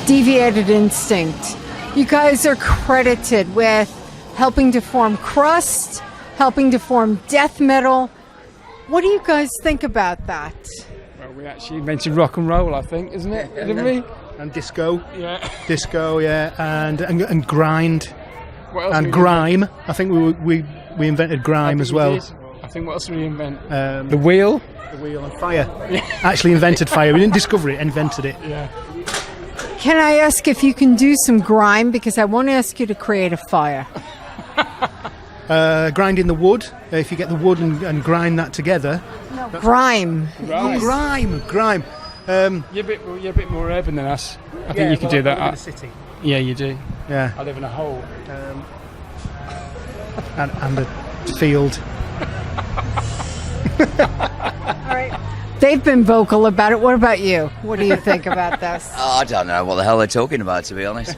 Deviated Instinct. You guys are credited with helping to form crust, helping to form death metal. What do you guys think about that? Well, we actually invented rock and roll, I think, isn't it? Didn't we? And disco. Yeah. Disco, yeah. And grind. What else And grime. I think we invented grime as well. I think what else did we invent? The wheel. The wheel and fire. Actually invented fire. We didn't discover it, invented it. Yeah. Can I ask if you can do some grime? Because I won't ask you to create a fire. Grinding the wood. If you get the wood and grind that together. No, grime. Grime. You're a bit more urban than us. I think you can do that. I live in a city. Yeah, you do. Yeah. I live in a hole. And a field. All right. They've been vocal about it. What about you? What do you think about this? I don't know what the hell they're talking about, to be honest.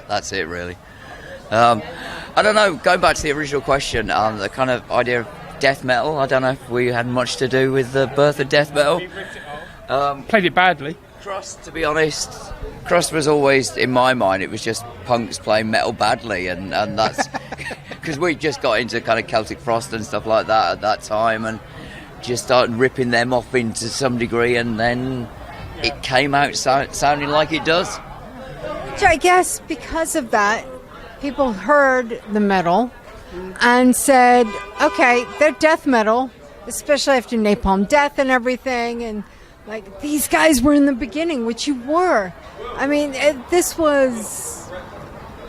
That's it, really. I don't know, going back to the original question, the kind of idea of death metal, I don't know if we had much to do with the birth of death metal. Played it badly. Crust, to be honest, crust was always, in my mind, it was just punks playing metal badly, and that's... Because we just got into kind of Celtic Frost and stuff like that at that time, and just started ripping them off into some degree, and then it came out sounding like it does. Which I guess because of that, people heard the metal and said, okay, they're death metal, especially after Napalm Death and everything, and like these guys were in the beginning, which you were. I mean, this was...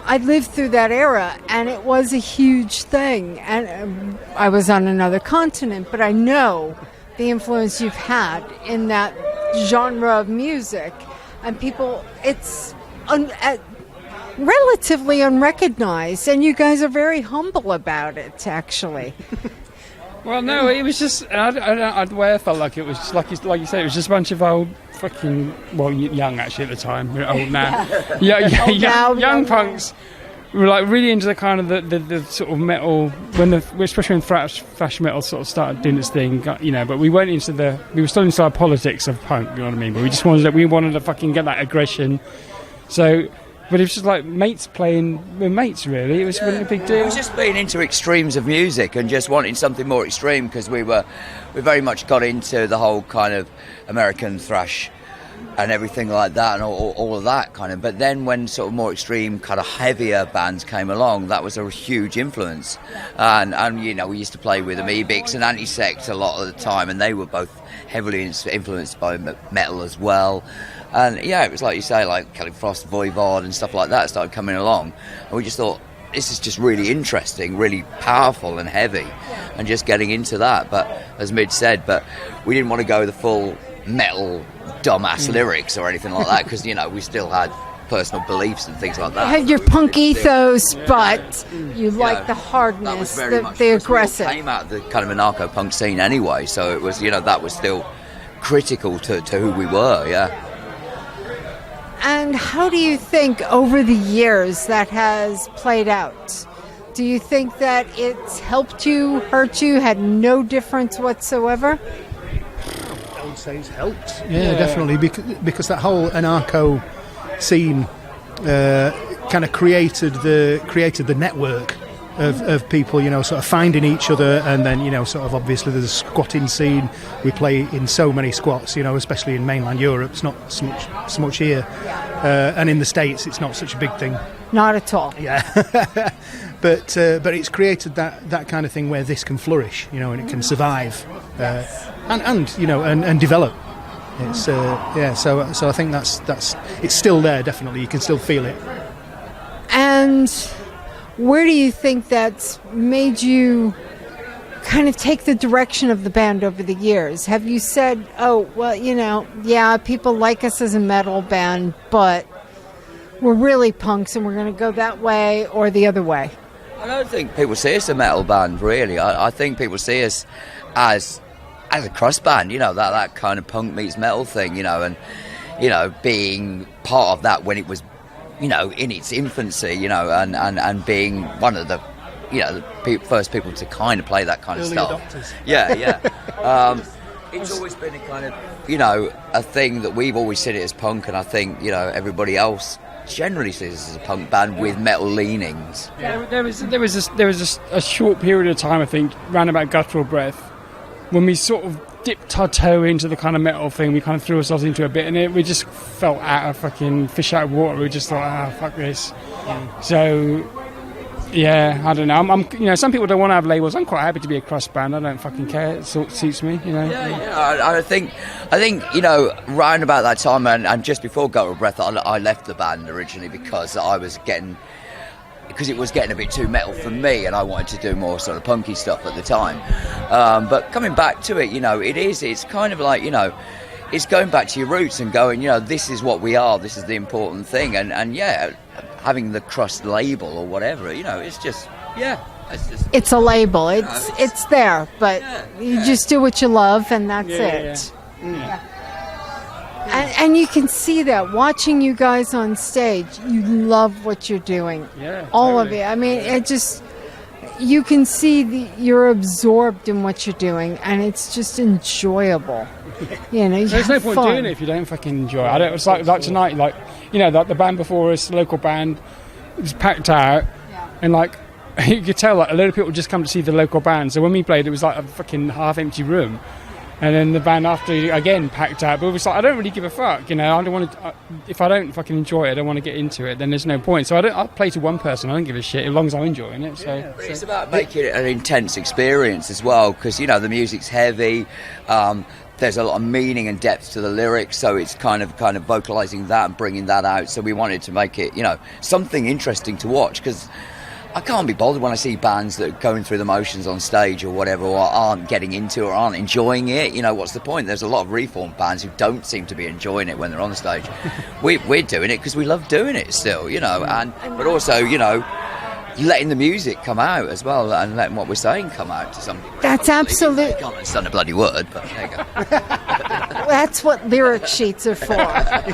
I lived through that era, and it was a huge thing. And I was on another continent, but I know the influence you've had in that genre of music. And people, it's relatively unrecognized, and you guys are very humble about it, actually. Well, no, it was just the way I felt like it was just like you said, it was just a bunch of old fucking young actually at the time. We're old now. Young punks were like really into the kind of the sort of metal especially when thrash metal sort of started doing its thing, you know. But we weren't into we were still inside politics of punk, you know what I mean? But we just wanted to fucking get that aggression. So. But it was just like mates playing with mates, really. It was really a big deal. It was just being into extremes of music and just wanting something more extreme, because we very much got into the whole kind of American thrash and everything like that, and all of that kind of. But then when sort of more extreme, kind of heavier bands came along, that was a huge influence. And you know, we used to play with Amoebics and Antisect a lot of the time, and they were both heavily influenced by metal as well. And yeah, it was like you say, like Celtic Frost, Voivod and stuff like that started coming along. And we just thought, this is just really interesting, really powerful and heavy, and just getting into that. But as Midge said, we didn't want to go the full metal dumbass lyrics or anything like that, because, you know, we still had personal beliefs and things like that. You had your punk ethos, but you liked the hardness, the aggressive. We came out of the kind of anarcho-punk scene anyway, so it was, you know, that was still critical to who we were, yeah. And how do you think over the years that has played out? Do you think that it's helped you, hurt you, had no difference whatsoever? I would say it's helped. Yeah, definitely, because that whole anarcho scene kind of created the network of people, you know, sort of finding each other, and then, you know, sort of obviously there's a squatting scene. We play in so many squats, you know, especially in mainland Europe. It's not so much here, and in the States it's not such a big thing. Not at all. Yeah, but it's created that kind of thing where this can flourish, you know, and it can survive, and you know, and develop. It's So I think that's it's still there. Definitely, you can still feel it. And where do you think that's made you kind of take the direction of the band over the years? Have you said, oh, well, you know, yeah, people like us as a metal band, but we're really punks and we're going to go that way or the other way? I don't think people see us as a metal band, really. I think people see us as a crust band, you know, that kind of punk meets metal thing, you know, and, you know, being part of that when it was, you know, in its infancy, you know, and being one of the, you know, the first people to kind of play that kind of early stuff. adopters. Yeah. It's always been a kind of, a thing that we've always seen it as punk, and I think, everybody else generally sees us as a punk band with metal leanings. Yeah. There was a short period of time, I think, round about Guttural Breath, when we sort of dipped our toe into the kind of metal thing. We kind of threw ourselves into a bit, and we just felt fish out of water. We just thought, fuck this. Yeah. So, yeah, I don't know. I'm some people don't want to have labels. I'm quite happy to be a crust band. I don't fucking care. It suits me, Yeah. I think, round about that time and just before Guttural Breath, I left the band originally because it was getting a bit too metal for me, and I wanted to do more sort of punky stuff at the time. But coming back to it, it's kind of like, it's going back to your roots and going, this is what we are, this is the important thing, and having the crust label or whatever, it's just, it's a label. It's there, but you just do what you love, and that's it. Yeah. And you can see that watching you guys on stage. You love what you're doing. Yeah, all totally. of it. I mean, it just, you can see you're absorbed in what you're doing, and it's just enjoyable. There's no point doing it if you don't fucking enjoy it. It's like tonight, like the band before us, the local band, it was packed out, and like you could tell, like a lot of people just come to see the local band. So when we played, it was like a fucking half-empty room. And then the band after, again, packed out. But it was like, I don't really give a fuck, I don't want to... if I don't fucking enjoy it, I don't want to get into it, then there's no point. So I play to one person, I don't give a shit, as long as I'm enjoying it. So it's about making it an intense experience as well, because, the music's heavy, there's a lot of meaning and depth to the lyrics, so it's kind of vocalising that and bringing that out. So we wanted to make it, something interesting to watch, because I can't be bothered when I see bands that are going through the motions on stage or whatever, or aren't getting into it or aren't enjoying it. What's the point? There's a lot of reformed bands who don't seem to be enjoying it when they're on the stage. We're doing it because we love doing it still, but also, letting the music come out as well, and letting what we're saying come out to some degree. That's absolutely... You can't understand a bloody word, but there you go. That's what lyric sheets are for.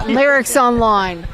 Lyrics online.